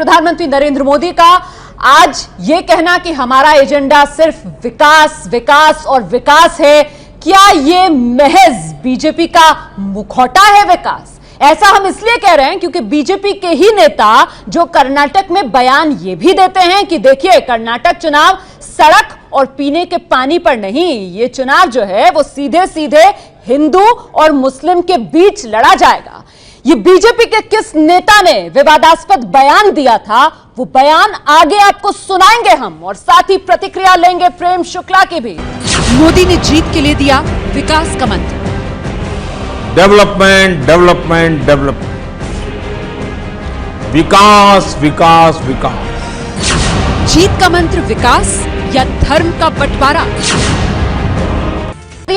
प्रधानमंत्री नरेंद्र मोदी का आज ये कहना कि हमारा एजेंडा सिर्फ विकास विकास और विकास है, क्या ये महज बीजेपी का मुखौटा है विकास? ऐसा हम इसलिए कह रहे हैं क्योंकि बीजेपी के ही नेता जो कर्नाटक में बयान ये भी देते हैं कि देखिए कर्नाटक चुनाव सड़क और पीने के पानी पर नहीं, ये चुनाव जो है वो सीधे सीधे हिंदू और मुस्लिम के बीच लड़ा जाएगा। ये बीजेपी के किस नेता ने विवादास्पद बयान दिया था, वो बयान आगे आपको सुनाएंगे हम, और साथ ही प्रतिक्रिया लेंगे प्रेम शुक्ला की भी। मोदी ने जीत के लिए दिया विकास का मंत्र, डेवलपमेंट डेवलपमेंट डेवलपमेंट, विकास विकास विकास। जीत का मंत्र विकास या धर्म का बंटवारा?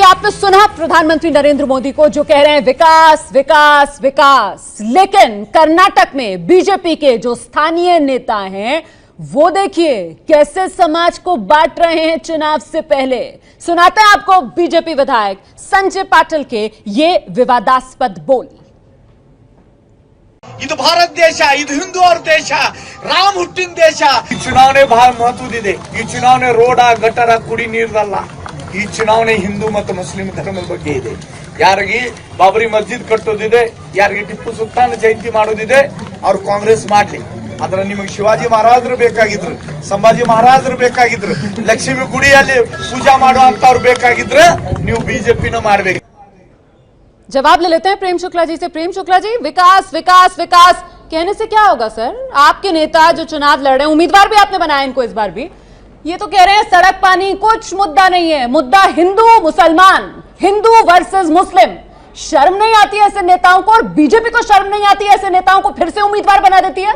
आपने सुना प्रधानमंत्री नरेंद्र मोदी को जो कह रहे हैं विकास विकास विकास, लेकिन कर्नाटक में बीजेपी के जो स्थानीय नेता हैं वो देखिए कैसे समाज को बांट रहे हैं चुनाव से पहले। सुनाते हैं आपको बीजेपी विधायक संजय पाटिल के ये विवादास्पद बोल। ಇದು ಭಾರತ ದೇಶ, ಇದು ಹಿಂದೂವರ ದೇಶ, ರಾಮ್ ಹುಟ್ಟಿನ ದೇಶ। ಈ ಚುನಾವಣೆ ಬಹಳ ಮಹತ್ವದಿದೆ। ಈ ಚುನಾವಣೆ ರೋಡ ಗಟರ ಕುಡಿ ನೀರಲ್ಲ, ಈ ಚುನಾವಣೆ ಹಿಂದೂ ಮತ್ತು ಮುಸ್ಲಿಂ ಧರ್ಮದ ಬಗ್ಗೆ ಇದೆ। ಯಾರಿಗೆ ಬಾಬರಿ ಮಸ್ಜಿದ್ ಕಟ್ಟೋದಿದೆ, ಯಾರಿಗೆ ಟಿಪ್ಪು ಸುಲ್ತಾನ್ ಜಯಂತಿ ಮಾಡೋದಿದೆ, ಅವ್ರು ಕಾಂಗ್ರೆಸ್ ಮಾಡ್ಲಿ। ಆದ್ರೆ ನಿಮಗೆ ಶಿವಾಜಿ ಮಹಾರಾಜರು ಬೇಕಾಗಿದ್ರು, ಸಂಭಾಜಿ ಮಹಾರಾಜರು ಬೇಕಾಗಿದ್ರು, ಲಕ್ಷ್ಮೀ ಗುಡಿಯಲ್ಲಿ ಪೂಜಾ ಮಾಡುವಂತವ್ರು ಬೇಕಾಗಿದ್ರೆ ನೀವು ಬಿಜೆಪಿನ ಮಾಡ್ಬೇಕು। जवाब ले लेते हैं प्रेम शुक्ला जी से। प्रेम शुक्ला जी, विकास विकास विकास कहने से क्या होगा सर? आपके नेता जो चुनाव लड़ रहे हैं, उम्मीदवार भी आपने बनाया इनको इस बार भी, ये तो कह रहे हैं सड़क पानी कुछ मुद्दा नहीं है, मुद्दा हिंदू मुसलमान, हिंदू वर्सेस मुस्लिम। शर्म नहीं आती है ऐसे नेताओं को? और बीजेपी को शर्म नहीं आती है ऐसे नेताओं को फिर से उम्मीदवार बना देती है?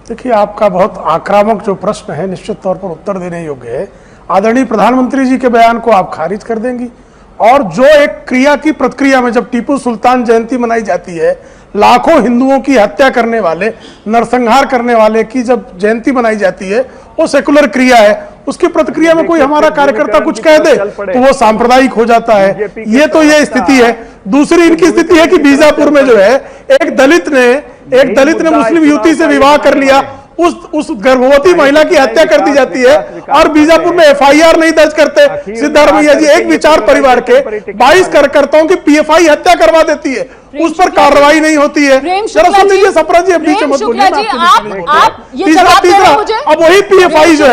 देखिए, आपका बहुत आक्रामक जो प्रश्न है निश्चित तौर पर उत्तर देने योग्य है। आदरणीय प्रधानमंत्री जी के बयान को आप खारिज कर देंगी, और जो एक क्रिया की प्रतिक्रिया में जब टीपू सुल्तान जयंती मनाई जाती है, लाखों हिंदुओं की हत्या करने वाले, नरसंहार करने वाले की जब जयंती मनाई जाती है, वो सेकुलर क्रिया है, उसकी प्रतिक्रिया में कोई हमारा कार्यकर्ता कुछ कह दे तो वो सांप्रदायिक हो जाता है। ये तो ये स्थिति है। दूसरी इनकी स्थिति है कि बीजापुर में जो है एक दलित ने मुस्लिम युवती से विवाह कर लिया, उस गर्भवती महिला की हत्या कर दी जाती है, और बीजापुर में एफआईआर नहीं दर्ज करते। सिद्धारमैया जी एक विचार परिवार के 22 कार्यकर्ताओं की पीएफआई हत्या करवा देती है, उस पर कार्रवाई नहीं होती है। जरा सोचिए सपरा जी, बीच मत बोलिए। तीसरा, अब वही पीएफआई जो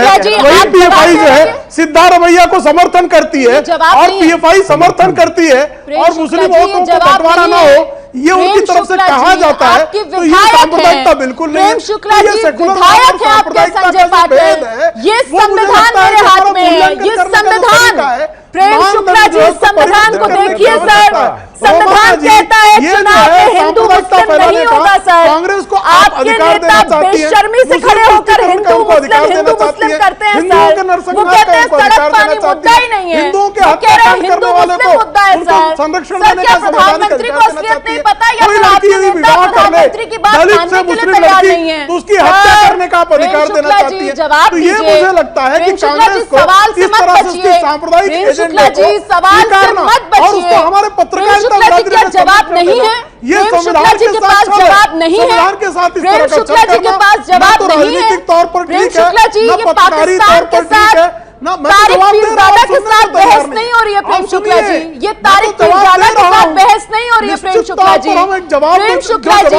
है सिद्धारमैया को समर्थन करती है, और पीएफआई समर्थन करती है, और मुस्लिम वोटों को बंटवारा ना हो ये उनकी तरफ से कहा जाता है। तो ये सांप्रदायिकता बिल्कुल नहीं है। विधायक है आपके संजय पाटिल, ये संविधान मेरे हाथ में है, ये संविधान। प्रेम शुक्ला जी, संविधान को देखिए सर, संविधान कहता है चुनाव में हिंदू मुस्लिम नहीं होगा सर। कांग्रेस को आपके नेता बेशर्मी से खड़े होकर हिंदू मुस्लिम करते हैं सर। वो कहते हैं सड़क पानी मुद्दा ही नहीं है, हिंदुओं के कह रहे हैं हिंदू मुस्लिम मुद्दा है सर। संरक्षण सर क्या प्रधानमंत्री को असलियत नहीं पता, या फिर आपके नेता प्रधानमंत्री की बात मानने के लिए तैयार नहीं है? तो उसकी हत्या करने का आप अधिकार देना चाहती है। तो ये मुझे लगता है कि कांग्रेस को इस तरह से सांप्रदायिक शुक्ला जी सवाल से मत बचिए। और उसको हमारे पत्रकारिता क्या जवाब नहीं है? ये शुक्ला जी के पास जवाब नहीं है। के साथ इस प्रेम तरह शुक्ला जी के पास जवाब नहीं है। तौर पर प्रेम शुक्ला जी, ये पाकिस्तान के साथ तारिक पीरजादा के साथ बहस नहीं हो रही है प्रेम शुक्ला जी, ये तारिक पीरजादा के साथ बहस नहीं हो रही है प्रेम शुक्ला जी। प्रेम शुक्ला जी,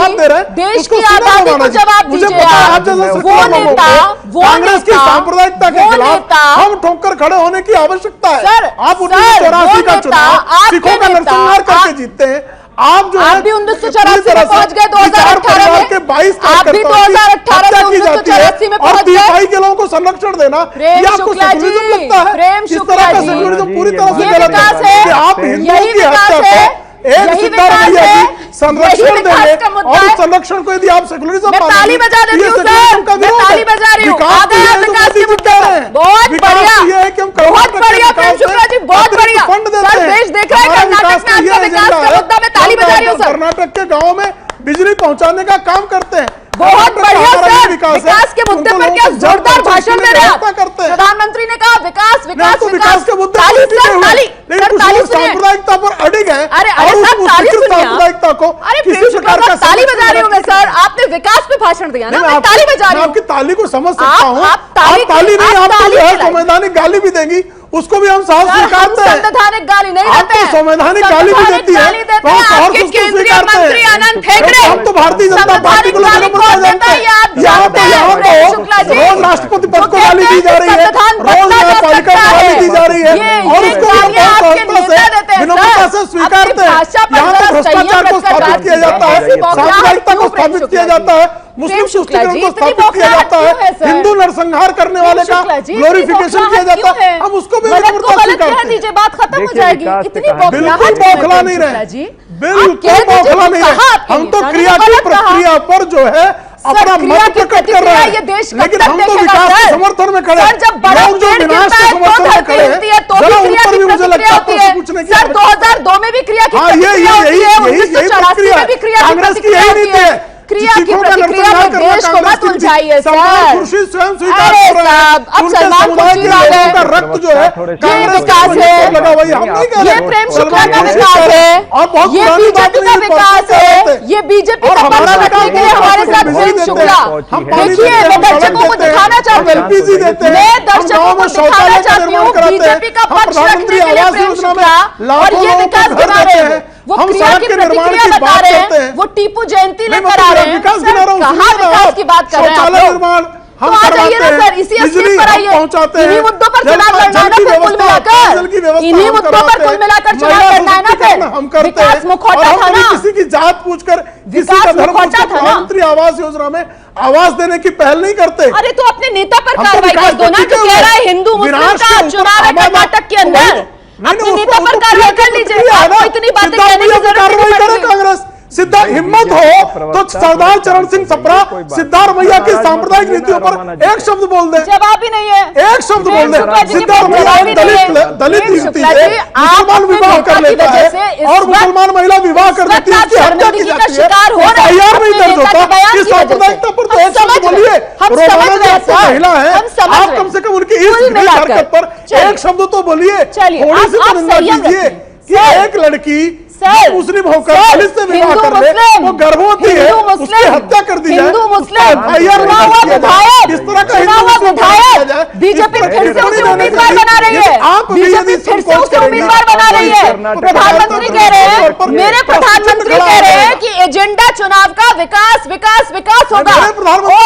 देश की आजादी को जवाब दीजिए आप। वो नेता कांग्रेस की सांप्रदायिकता के खिलाफ हम ठोकर खड़े होने की आवश्यकता है। आप 1984 का चुनाव सिखों का नरसंहार करके जीतते हैं। आप जो आप भी 1984 में पहुंच गए, 2018 में के 22 आप भी 2018 से 1984 में पहुंच गए। और के लोगों को संरक्षण देना, प्रेम शुक्ला जी, प्रेम शुक्ला जी, पूरी तरह से ये विकास है, आप हिंदुओं की हत्या को एक सिद्धारमैया जी संरक्षण देंगे, और उस संरक्षण को यदि आप सेकुलरिज्म मैं ताली बजा देती हूँ सर, मैं ताली बजा रही हूँ। आ गया विकास के मुद्दे पे, बहुत बढ़िया, बहुत बढ़िया प्रेम शुक्ला जी, बहुत बढ़िया सर। देश देख रहा है कर्नाटक में आपका विकास का मुद्दा, मैं ताली बजा रही हूँ सर। कर्नाटक के गाँव में बिजली पहुँचाने का काम करते हैं, बहुत बढ़िया सर। विकास के मुद्दे पर क्या जोरदार भाषण दे रहे हैं आप। प्रधानमंत्री ने कहा विकास विकास विकास के मुद्दे ताली सर, ताली सांप्रदायिकता पर अड़िग है। अरे सर ताली सुनिए, सांप्रदायिकता को अरे प्रेम शुक्ला प्रकार का ताली बजा रही हूँ मैं सर, आपने विकास पे भाषण दिया ना, मैं ताली बजा रही हूँ। आपकी ताली को समझ सकता हूँ, आप ताली नहीं, आप ताली तो संवैधानिक गाली भी देंगी, उसको भी हम साहब स्वीकारते हैं। संवैधानिक गाली नहीं देते हैं, संवैधानिक गाली भी देती है, आपके केंद्रीय मंत्री आनंद ठेकरे, हम तो भारतीय जनता पार्टी को गाली कौन देता है यहाँ तो रोज राष्ट्रपति पद को गाली दी जा रही है, रोज न्यायपालिका को गाली दी जा रही है, और उसको विनम्रता से स्वीकारते हैं। यहाँ तो भ्रष्टाचार को स्थापित किया जाता है, सांप्रदायिकता को स्थापित किया जाता है, मुस्लिम तुष्टीकरण को स्थापित किया जाता है, हिंदू नरसंहार करने वाले का ग्लोरिफिकेशन किया जाता है, हम उसको भी विनम्रता स्वीकारते हैं। बात खत्म हो जाएगी, इतनी बिल्कुल बौखला नहीं रहे, बिल्कुल बौखला नहीं रहे, हम तो क्रिया की प्रक्रिया पर जो है अपना मत प्रकट कर रहे हैं, लेकिन हम तो विकास के समर्थन में खड़े हैं। लोग जो विनाश के समर्थन में खड़े हैं, जरा ऊपर भी मुझे लगता है तो पूछने की 2002 में भी क्रिया की प्रतिक्रिया होती है, 1984 में भी क्रिया की कांग्रेस की यही नीति है, क्रिया की प्रतिक्रिया में देश को मत उलझाइए सर। खुर्शीद स्वयं स्वीकार कर रहे हैं, अब सलमान खुर्शीद आ गए, उनका रक्त जो है ये विकास है, ये प्रेम शुक्ला का विकास है, ये बीजेपी का विकास है, ये बीजेपी का पक्ष रखने के लिए हमारे साथ प्रेम शुक्ला। देखिए मैं दर्शकों को दिखाना चाहती हूँ, मैं दर्शकों को दिखाना चाहती हूँ बीजेपी का पक्ष रखने के लिए प्रेम शुक्ला, और ये विकास गिना रहे हैं, वो क्रिया की प्रतिक्रिया बता रहे हैं, वो टीपू जयंती लेकर आ रहे हैं। कहाँ विकास की बात कर रहे हैं आप लोग? तो आ जाइए ना सर, इसी स्टेज पर आइए, इन्हीं मुद्दों पर चुनाव लड़ना है ना फिर कुल मिलाकर, इन्हीं मुद्दों पर कुल मिलाकर चुनाव लड़ना है ना फिर। विकास मुखौटा था ना, किसी की जात पूछकर, किसी का धर्म पूछकर प्रधानमंत्री आवास योजना में आवास देने की पहल नहीं करते। अरे तो अपने नेता पर कार्रवाई कर दो ना, जो कह रहा है हिंदू मुस्लिम का चुनाव है कर्नाटक के अंदर, अपने नेता पर कार्रवाई कर लीजिए, आपको इतनी बातें कहने की जरूरत नहीं पड़ती। कांग्रेस सिद्धा हिम्मत हो तो सरदार चरण सिंह सप्रा सिद्धारमैया की सांप्रदायिक नीतियों पर एक शब्द बोल दे, जवाब ही नहीं है, एक शब्द बोल दे। सिद्धारमैया दलित युवती है, मुसलमान विवाह कर लेता है और मुसलमान महिला विवाह कर देती है, उसकी हत्या की जाती है, एफआईआर नहीं दर्ज होता। इस सांप्रदायिकता पर तो एक शब्द बोलिए, रोमाना जो आपको महिला है, आप कम से कम उनकी इस हरकत पर एक शब्द तो बोलिए, थोड़ी सी तो निंदा कीजिए कि एक लड़की मुस्लिम होकर दलित से विवाह कर ले, वो गर्भवती है, उसकी हत्या कर दी जाए, हिंदू मुस्लिम इस तरह का विधायक बीजेपी फिर से उसे उम्मीदवार बना रही है, बीजेपी फिर से उसे उम्मीदवार बना रही है। प्रधानमंत्री कह रहे हैं, मेरे प्रधानमंत्री कह रहे हैं कि एजेंडा चुनाव का विकास विकास विकास होगा, और वो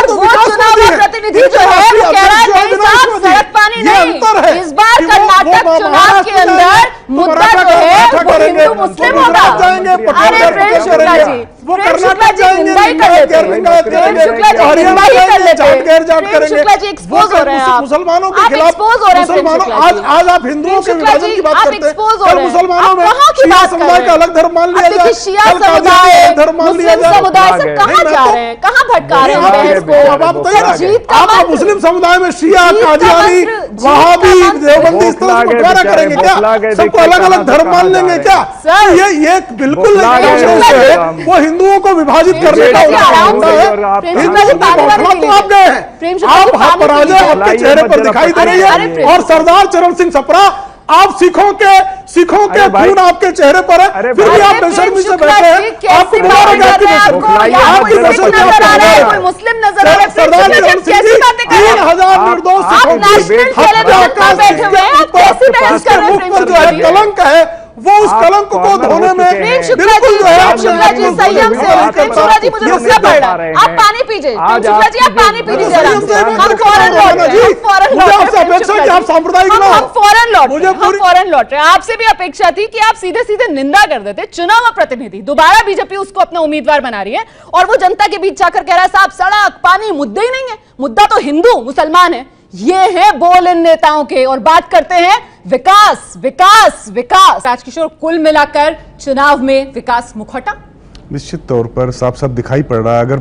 चुनाव प्रतिनिधि जो है वो कह रहा है नहीं साहब सड़क पानी नहीं, इस बार कर्नाटक चुनाव के अंदर मुद्दा जो है वो हिंदू मुस्लिम होगा। अरे प्रेम शुक्ला जी, प्रेम शुक्ला जी निंदा ही कर लेते, प्रेम शुक्ला जी निंदा ही कर लेते, प्रेम शुक्ला जी एक्सपोज हो रहे हैं, आप मुसलमानों के खिलाफ एक्सपोज हो रहे हैं। प्रेम शुक्ला जी आज आप हिंदुओं के विभाजन की बात आप करते हैं, एक्सपोज हो रहे हैं, मुसलमानों में कहाँ की बात कर रहे हैं? का अलग धर्म मान लिया जाए, शिया समुदाय मुस्लिम समुदाय से कहाँ जा रहे हैं, कहाँ भटका रहे हैं बहस को? अब आप तैयार आप मुस्लिम समुदाय में शिया कादियानी वहाबी देवबंदी इस तरह बंटवारा करेंगे क्या? सबको अलग अलग धर्म मान लेंगे क्या? ये बिल्कुल वो हिंदुओं को विभाजित करने का तो आप गए हैं, आप पराजय आपके चेहरे पर दिखाई दे रही है। और सरदार चरण सिंह सप्रा, आप सिखों के खून आपके चेहरे पर है, फिर भी आप बेशर्मी से बैठे हैं, आपको मुस्लिम नजर आ रहा है। सरदार चरण सिंह जी 3000 निर्दोष जो है कलंक है, वो उस कलंक को धोने में बिल्कुल जो है शुक्ला जी संयम से, शुक्ला जी मुझे रुकना पड़ रहा है, आप पानी पीजिए, शुक्ला जी आप पानी पी लीजिए, हम फौरन लौट रहे हैं, आप सांप्रदायिक ना, हम फौरन लौट रहे हैं। आपसे भी अपेक्षा थी कि आप सीधे सीधे निंदा कर देते, चुनाव प्रतिनिधि दोबारा बीजेपी उसको अपना उम्मीदवार बना रही है, और वो जनता के बीच जाकर कह रहा है साहब सड़क पानी मुद्दे ही नहीं है, मुद्दा तो हिंदू मुसलमान है। ये है बोल इन नेताओं के। और बात करते हैं विकास विकास विकास। राजकिशोर, कुल मिलाकर चुनाव में विकास मुखौटा निश्चित तौर पर साफ साफ दिखाई पड़ रहा है। अगर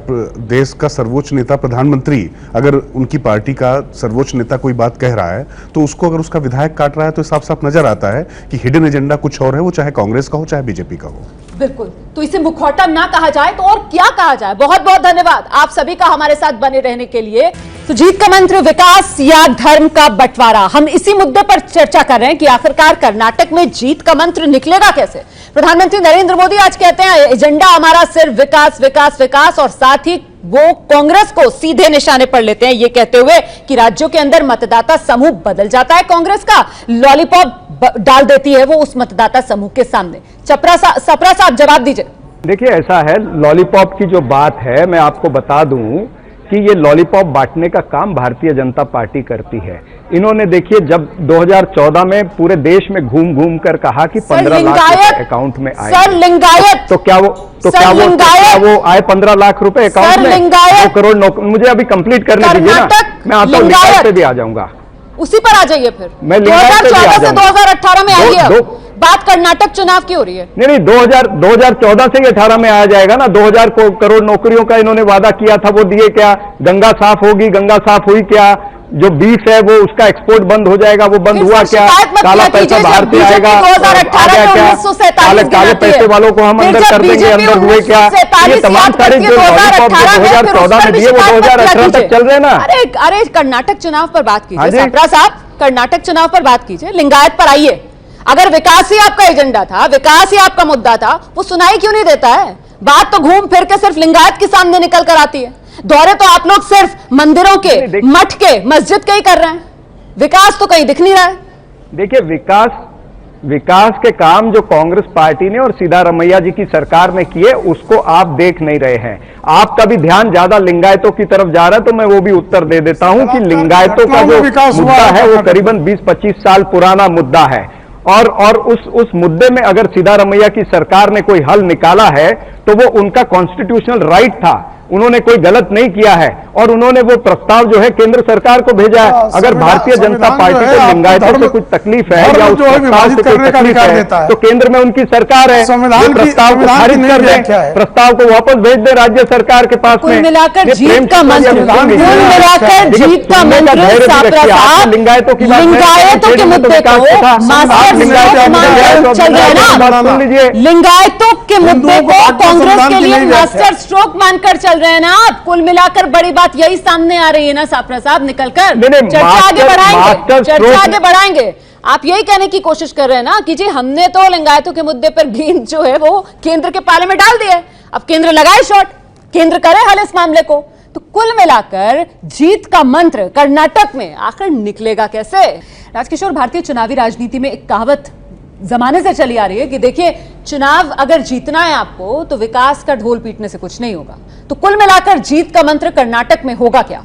देश का सर्वोच्च नेता प्रधानमंत्री, अगर उनकी पार्टी का सर्वोच्च नेता कोई बात कह रहा है तो उसको अगर उसका विधायक काट रहा है तो साफ साफ नजर आता है कि हिडन एजेंडा कुछ और है, वो चाहे कांग्रेस का हो चाहे बीजेपी का हो। बिल्कुल, तो इसे मुखौटा ना कहा जाए तो और क्या कहा जाए। बहुत बहुत धन्यवाद आप सभी का हमारे साथ बने रहने के लिए। तो जीत का मंत्र विकास या धर्म का बंटवारा, हम इसी मुद्दे पर चर्चा कर रहे हैं कि आखिरकार कर्नाटक में जीत का मंत्र निकलेगा कैसे। प्रधानमंत्री नरेंद्र मोदी आज कहते हैं एजेंडा हमारा सिर्फ विकास विकास विकास, और साथ ही वो कांग्रेस को सीधे निशाने पर लेते हैं ये कहते हुए कि राज्यों के अंदर मतदाता समूह बदल जाता है, कांग्रेस का लॉलीपॉप डाल देती है वो उस मतदाता समूह के सामने। सप्रा साहब जवाब दीजिए। देखिए ऐसा है, लॉलीपॉप की जो बात है मैं आपको बता दूं कि ये लॉलीपॉप बांटने का काम भारतीय जनता पार्टी करती है। इन्होंने देखिए जब 2014 में पूरे देश में घूम घूम कर कहा कि 15 लाख अकाउंट में आए, सर लिंगायत तो क्या वो आए 15 लाख रुपए अकाउंट में? 2 करोड़ मुझे अभी कंप्लीट करने दीजिए ना, मैं आता हूँ लिंगायत पे भी आ जाऊंगा। उसी पर आ जाइए फिर। मैं 2014 से 2018 में आइए। बात कर्नाटक चुनाव की हो रही है। नहीं 2014 से ही 18 में आ जाएगा ना। 2000 करोड़ नौकरियों का इन्होंने वादा किया था, वो दिए क्या? गंगा साफ होगी, गंगा साफ हुई क्या? जो बीफ है वो उसका एक्सपोर्ट बंद हो जाएगा, वो बंद हुआ क्या? काला पैसा बाहर से आएगा, आ गया क्या? काले पैसे वालों को हम अंदर कर देंगे, अंदर हुए क्या? ये तमाम सारे जो लॉलीपॉप 2014 में दिए वो 2018 तक चल रहे ना। अरे कर्नाटक चुनाव पर बात कीजिए सप्रा साहब, कर्नाटक चुनाव पर बात कीजिए, लिंगायत पर आइए। अगर विकास ही आपका एजेंडा था, विकास ही आपका मुद्दा था, वो सुनाई क्यों नहीं देता है? बात तो घूम फिर के सिर्फ लिंगायत के सामने निकल कर आती है। दौरे तो आप लोग सिर्फ मंदिरों के, मठ के, मस्जिद के ही कर रहे हैं, विकास तो कहीं दिख नहीं रहा है। देखिए विकास के काम जो कांग्रेस पार्टी ने और सिद्धारमैया जी की सरकार ने किए उसको आप देख नहीं रहे हैं। आपका भी ध्यान ज्यादा लिंगायतों की तरफ जा रहा है, तो मैं वो भी उत्तर दे देता हूं कि लिंगायतों का जो मुद्दा है वो करीबन 20-25 साल पुराना मुद्दा है, और उस मुद्दे में अगर सिद्धारमैया की सरकार ने कोई हल निकाला है तो वो उनका कॉन्स्टिट्यूशनल राइट था, उन्होंने कोई गलत नहीं किया है, और उन्होंने वो प्रस्ताव जो है केंद्र सरकार को भेजा है। अगर भारतीय जनता पार्टी को लिंगायतों से कुछ तकलीफ है या उस प्रस्ताव से कोई तकलीफ है तो केंद्र में उनकी सरकार है, प्रस्ताव को खारिज कर दें, प्रस्ताव को वापस भेज दें राज्य सरकार के पास में। मिलाकर जीत का मंत्र, लिंगायतों की लिंगायतों के मुद्दे को लिंगायतों के मुद्दे को कांग्रेस के लिए मास्टर स्ट्रोक मानकर चल रहे हैं ना आप। कुल मिलाकर बड़ी बात यही सामने आ रही है ना सापरा साहब, निकलकर चर्चा आगे बढ़ाएंगे, चर्चा आगे बढ़ाएंगे। आप यही कहने की कोशिश कर रहे हैं ना कि जी हमने तो लिंगायतों के मुद्दे पर गेंद जो है वो केंद्र के पाले में डाल दिया, अब केंद्र लगाए शॉट, केंद्र करे हल इस मामले को। तो कुल मिलाकर जीत का मंत्र कर्नाटक में आखिर निकलेगा कैसे? राजकिशोर, भारतीय चुनावी राजनीति में एक कहावत जमाने से चली आ रही है कि देखिए चुनाव अगर जीतना है आपको तो विकास का ढोल पीटने से कुछ नहीं होगा। तो कुल मिलाकर जीत का मंत्र कर्नाटक में होगा क्या?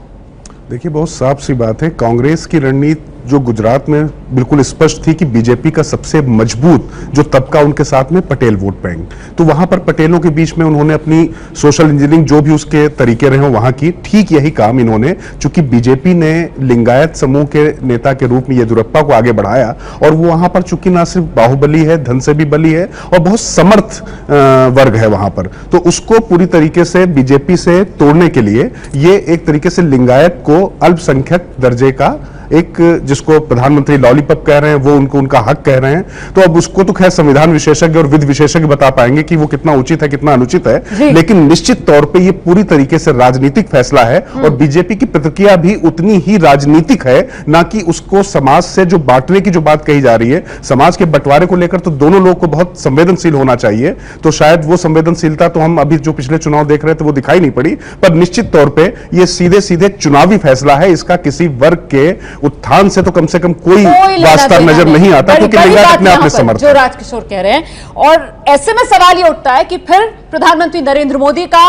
देखिए बहुत साफ सी बात है, कांग्रेस की रणनीति जो गुजरात में बिल्कुल स्पष्ट थी कि बीजेपी का सबसे मजबूत जो तबका उनके साथ में पटेल वोट बैंक, तो वहां पर पटेलों के बीच में उन्होंने अपनी सोशल इंजीनियरिंग जो भी उसके तरीके रहे वहां की, ठीक यही काम इन्होंने, चूंकि बीजेपी ने लिंगायत समूह के नेता के रूप में येदियुरप्पा को आगे बढ़ाया, और वो वहां पर चूंकि ना सिर्फ बाहुबली है, धन से भी बली है और बहुत समर्थ वर्ग है वहां पर, तो उसको पूरी तरीके से बीजेपी से तोड़ने के लिए ये एक तरीके से लिंगायत को अल्पसंख्यक दर्जे का एक, जिसको प्रधानमंत्री लॉलीपॉप कह रहे हैं, वो उनका हक कह रहे हैं। तो अब उसको तो खैर संविधान विशेषज्ञ और विधि विशेषज्ञ बता पाएंगे कि वो कितना उचित है कितना अनुचित है, लेकिन निश्चित तौर पे ये पूरी तरीके से राजनीतिक फैसला है, और बीजेपी की प्रतिक्रिया भी उतनी ही राजनीतिक है, ना कि उसको समाज से जो बांटने की जो बात कही जा रही है। समाज के बंटवारे को लेकर तो दोनों लोग को बहुत संवेदनशील होना चाहिए, तो शायद वो संवेदनशीलता तो हम अभी जो पिछले चुनाव देख रहे थे वो दिखाई नहीं पड़ी, पर निश्चित तौर पर यह सीधे सीधे चुनावी फैसला है, इसका किसी वर्ग के उत्थान से तो कम से कम कोई वास्ता नजर नहीं आता, क्योंकि लिंगायत अपने आप में समर्थ जो राजकिशोर कह रहे हैं। और ऐसे में सवाल ये उठता है कि फिर प्रधानमंत्री नरेंद्र मोदी का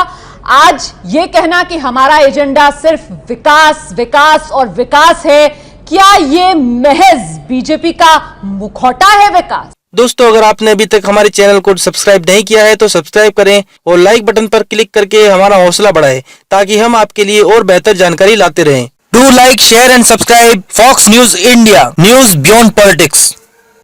आज ये कहना कि हमारा एजेंडा सिर्फ विकास विकास और विकास है, क्या ये महज बीजेपी का मुखौटा है विकास? दोस्तों, अगर आपने अभी तक हमारे चैनल को सब्सक्राइब नहीं किया है तो सब्सक्राइब करें और लाइक बटन पर क्लिक करके हमारा हौसला बढ़ाएं, ताकि हम आपके लिए और बेहतर जानकारी लाते रहें। Do like, share and subscribe Fox News India, news beyond politics.